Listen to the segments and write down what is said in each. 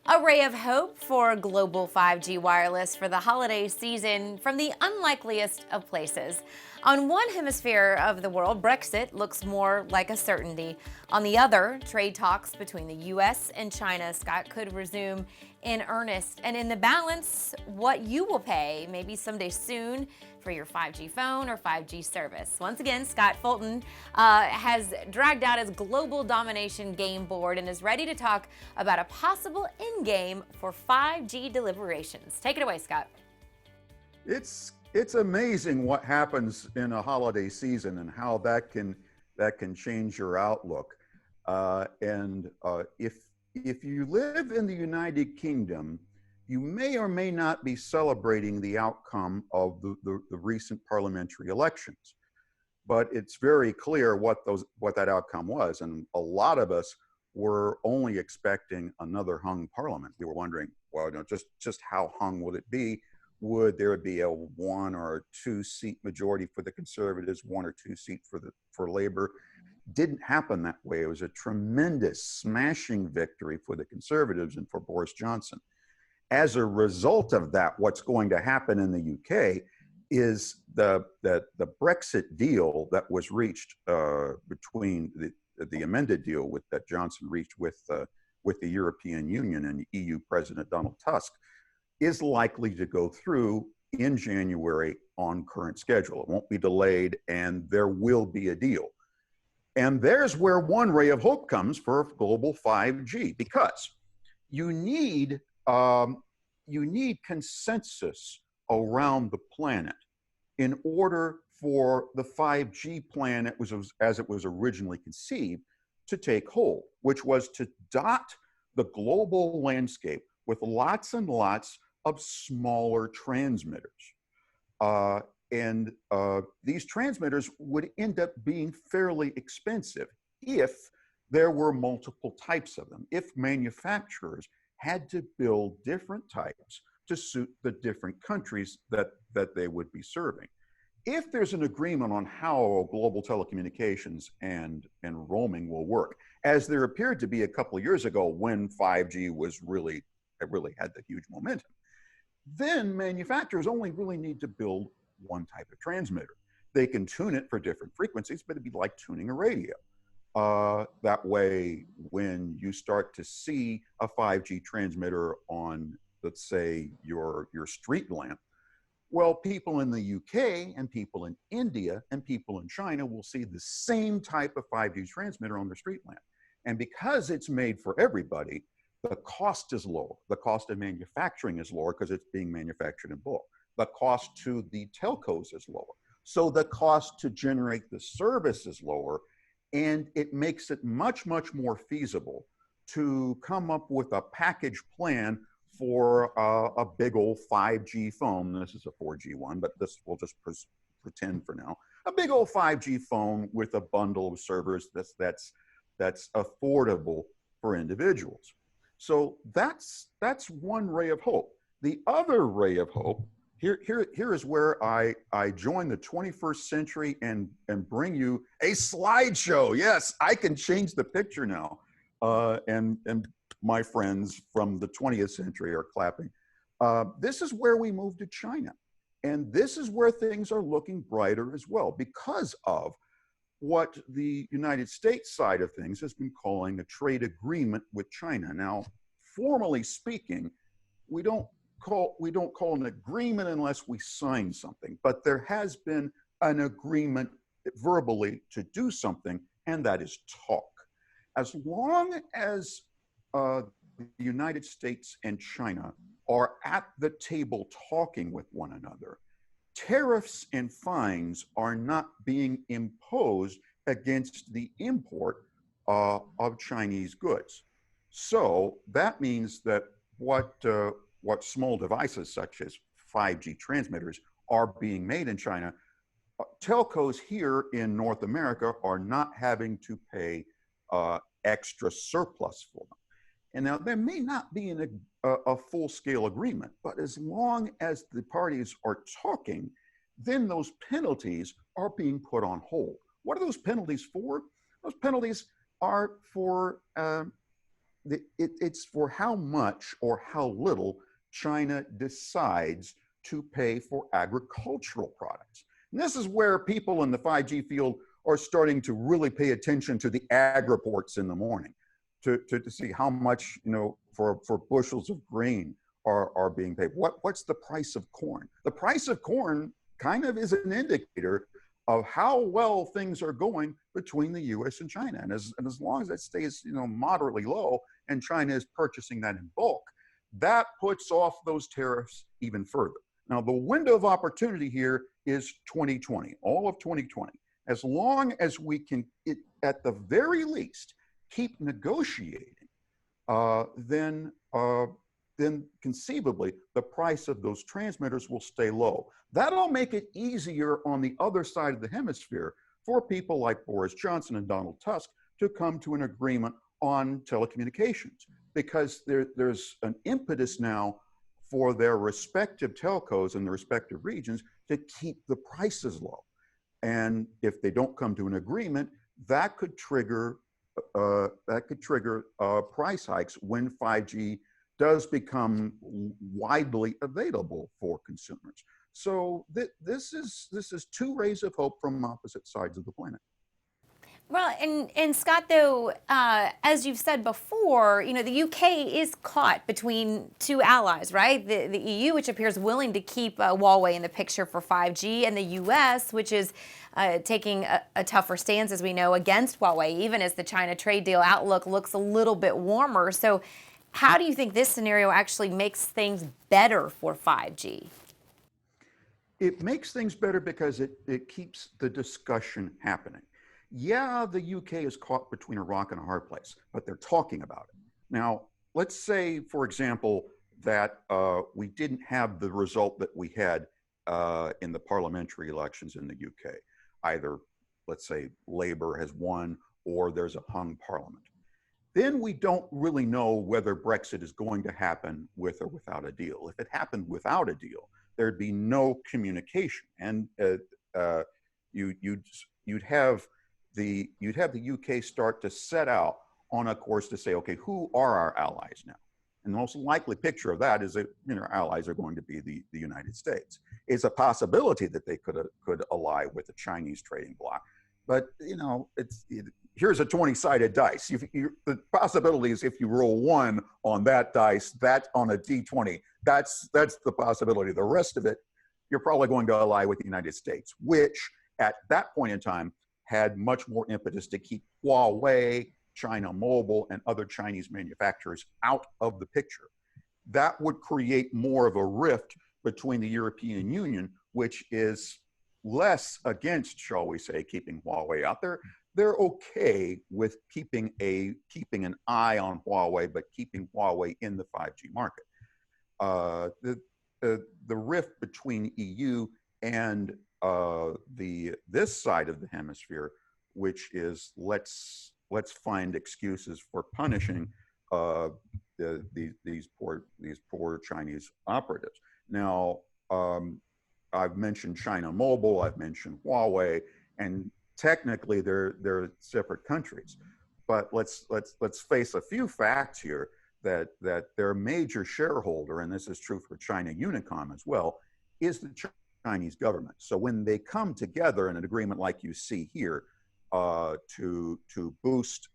A ray of hope for global 5G wireless for the holiday season from the unlikeliest of places. On one hemisphere of the world, Brexit looks more like a certainty. On the other, trade talks between the US and China, Scott, could resume in earnest. And in the balance, what you will pay, maybe someday soon, for your 5G phone or 5G service. Once again, Scott Fulton has dragged out his global domination game board and is ready to talk about a possible end game for 5G deliberations. Take it away, Scott. It's amazing what happens in a holiday season and how that can change your outlook. If you live in the United Kingdom, you may or may not be celebrating the outcome of the recent parliamentary elections. But it's very clear what that outcome was, and a lot of us were only expecting another hung parliament. We were wondering, well, just how hung would it be? Would there be a 1 or 2 seat majority for the Conservatives, 1 or 2 seat for Labor? Didn't happen that way. It was a tremendous smashing victory for the Conservatives and for Boris Johnson. As a result of that, what's going to happen in the UK is the Brexit deal that was reached between the amended deal that Johnson reached with the European Union and EU President Donald Tusk is likely to go through in January on current schedule. It won't be delayed, and there will be a deal. And there's where one ray of hope comes for global 5G, because you need consensus around the planet in order for the 5G plan as it was originally conceived to take hold, which was to dot the global landscape with lots and lots of smaller transmitters. These transmitters would end up being fairly expensive if there were multiple types of them, if manufacturers had to build different types to suit the different countries that they would be serving. If there's an agreement on how global telecommunications and roaming will work, as there appeared to be a couple of years ago when 5G really had the huge momentum, then manufacturers only really need to build one type of transmitter. They can tune it for different frequencies, but it'd be like tuning a radio. That way, when you start to see a 5G transmitter on, let's say, your street lamp, well, people in the UK and people in India and people in China will see the same type of 5G transmitter on their street lamp. And because it's made for everybody, the cost is lower. The cost of manufacturing is lower because it's being manufactured in bulk. The cost to the telcos is lower. So the cost to generate the service is lower, and it makes it much, much more feasible to come up with a package plan for a big old 5G phone. This is a 4G one, but this we'll just pretend for now. A big old 5G phone with a bundle of servers that's affordable for individuals. So that's one ray of hope. The other ray of hope, here is where I join the 21st century and bring you a slideshow. Yes, I can change the picture now. And my friends from the 20th century are clapping. This is where we move to China. And this is where things are looking brighter as well, because of what the United States side of things has been calling a trade agreement with China. Now, formally speaking, we don't call an agreement unless we sign something, but there has been an agreement verbally to do something, and that is talk. As long as the United States and China are at the table talking with one another, tariffs and fines are not being imposed against the import of Chinese goods. So that means that what small devices such as 5G transmitters are being made in China, telcos here in North America are not having to pay extra surplus for them. And now there may not be a full-scale agreement, but as long as the parties are talking, then those penalties are being put on hold. What are those penalties for? Those penalties are for it's for how much or how little China decides to pay for agricultural products. And this is where people in the 5G field are starting to really pay attention to the ag reports in the morning to see how much, for bushels of grain are being paid. What's the price of corn? The price of corn kind of is an indicator of how well things are going between the US and China. And as long as it stays, moderately low and China is purchasing that in bulk, that puts off those tariffs even further. Now, the window of opportunity here is 2020, all of 2020. As long as we can, at the very least, keep negotiating, then conceivably the price of those transmitters will stay low. That'll make it easier on the other side of the hemisphere for people like Boris Johnson and Donald Tusk to come to an agreement on telecommunications, because there's an impetus now for their respective telcos in the respective regions to keep the prices low. And if they don't come to an agreement, that could trigger price hikes when 5G does become widely available for consumers. So this is two rays of hope from opposite sides of the planet. Well, and Scott, though, as you've said before, the UK is caught between two allies, right? The EU, which appears willing to keep Huawei in the picture for 5G, and the US, which is taking a tougher stance, as we know, against Huawei, even as the China trade deal outlook looks a little bit warmer. So how do you think this scenario actually makes things better for 5G? It makes things better because it keeps the discussion happening. Yeah, the UK is caught between a rock and a hard place, but they're talking about it. Now, let's say, for example, that we didn't have the result that we had in the parliamentary elections in the UK. Either, let's say, Labour has won or there's a hung parliament. Then we don't really know whether Brexit is going to happen with or without a deal. If it happened without a deal, there'd be no communication, and you'd have the UK start to set out on a course to say, okay, who are our allies now? And the most likely picture of that is that our allies are going to be the United States. It's a possibility that they could ally with the Chinese trading bloc, but here's a 20-sided dice. The possibility is if you roll one on that dice, that on a D20, that's the possibility. The rest of it, you're probably going to ally with the United States, which at that point in time had much more impetus to keep Huawei, China Mobile, and other Chinese manufacturers out of the picture. That would create more of a rift between the European Union, which is less against, shall we say, keeping Huawei out there. They're okay with keeping an eye on Huawei, but keeping Huawei in the 5G market. The rift between EU and this side of the hemisphere, which is let's find excuses for punishing these poor Chinese operatives. Now, I've mentioned China Mobile, I've mentioned Huawei, and technically they're separate countries. But let's face a few facts here that their major shareholder, and this is true for China Unicom as well, is the Chinese government. So when they come together in an agreement like you see here to boost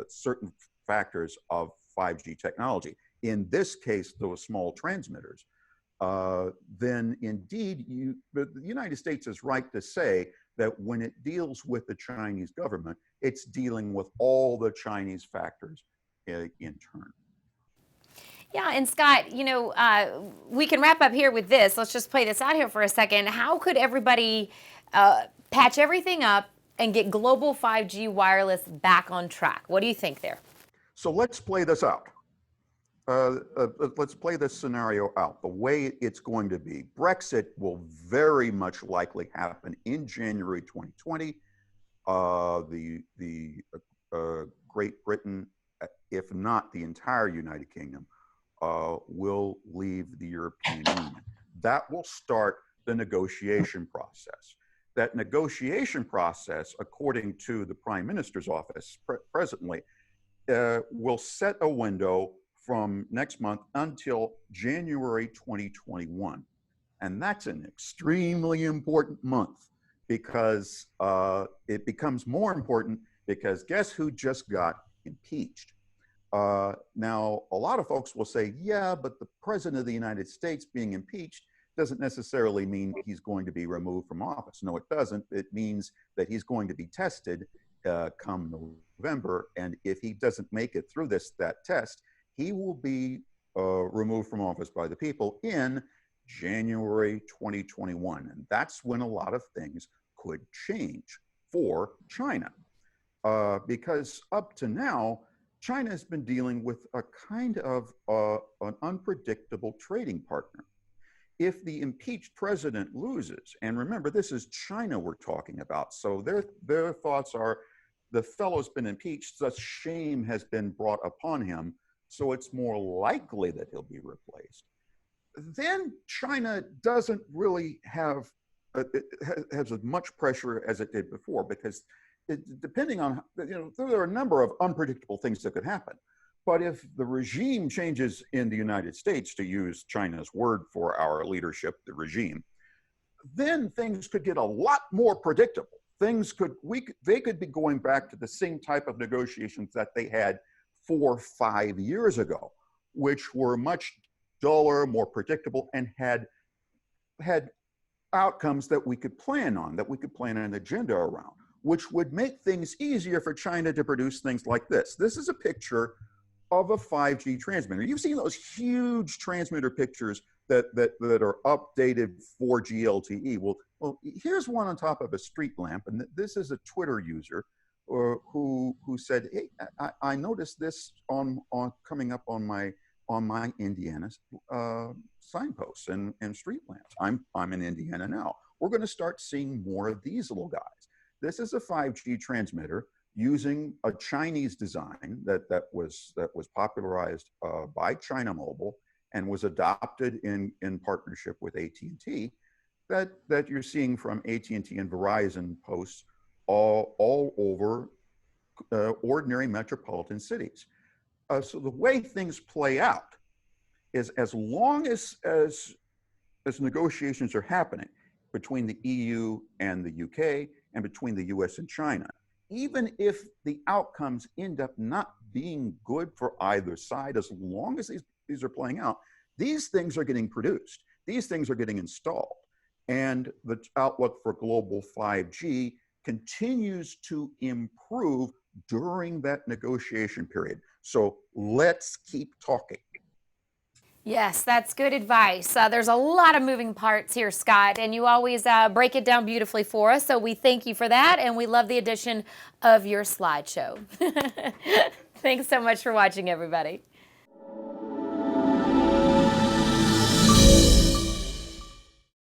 certain factors of 5G technology, in this case those small transmitters, then indeed the United States is right to say that when it deals with the Chinese government, it's dealing with all the Chinese factors in turn. Yeah, and Scott, we can wrap up here with this. Let's just play this out here for a second. How could everybody patch everything up and get global 5G wireless back on track? What do you think there? So let's play this out. Let's play this scenario out. The way it's going to be, Brexit will very much likely happen in January 2020. The Great Britain, if not the entire United Kingdom, will leave the European Union. That will start the negotiation process. That negotiation process, according to the Prime Minister's office presently, will set a window from next month until January 2021. And that's an extremely important month because it becomes more important because guess who just got impeached? Now, a lot of folks will say, yeah, but the president of the United States being impeached doesn't necessarily mean he's going to be removed from office. No, it doesn't. It means that he's going to be tested come November. And if he doesn't make it through that test, he will be removed from office by the people in January 2021. And that's when a lot of things could change for China. Because up to now, China has been dealing with a kind of an unpredictable trading partner. If the impeached president loses, and remember, this is China we're talking about, so their thoughts are, the fellow's been impeached, such shame has been brought upon him, so it's more likely that he'll be replaced. Then China doesn't really have has as much pressure as it did before, because depending on, there are a number of unpredictable things that could happen. But if the regime changes in the United States, to use China's word for our leadership, the regime, then things could get a lot more predictable. They could be going back to the same type of negotiations that they had 4 or 5 years ago, which were much duller, more predictable, and had outcomes that we could plan on, that we could plan an agenda around, which would make things easier for China to produce things like this. This is a picture of a 5G transmitter. You've seen those huge transmitter pictures that are updated 4G LTE. Well, here's one on top of a street lamp, and this is a Twitter user who said, "Hey, I noticed this on coming up on my Indiana signposts and street lamps. I'm in Indiana now. We're going to start seeing more of these little guys." This is a 5G transmitter using a Chinese design that was popularized by China Mobile and was adopted in partnership with AT&T, that you're seeing from AT&T and Verizon posts all over ordinary metropolitan cities. So the way things play out is, as long as negotiations are happening between the EU and the UK and between the US and China, even if the outcomes end up not being good for either side, as long as these are playing out, these things are getting produced. These things are getting installed. And the outlook for global 5G continues to improve during that negotiation period. So let's keep talking. Yes, that's good advice. There's a lot of moving parts here, Scott, and you always break it down beautifully for us. So we thank you for that, and we love the addition of your slideshow. Thanks so much for watching, everybody.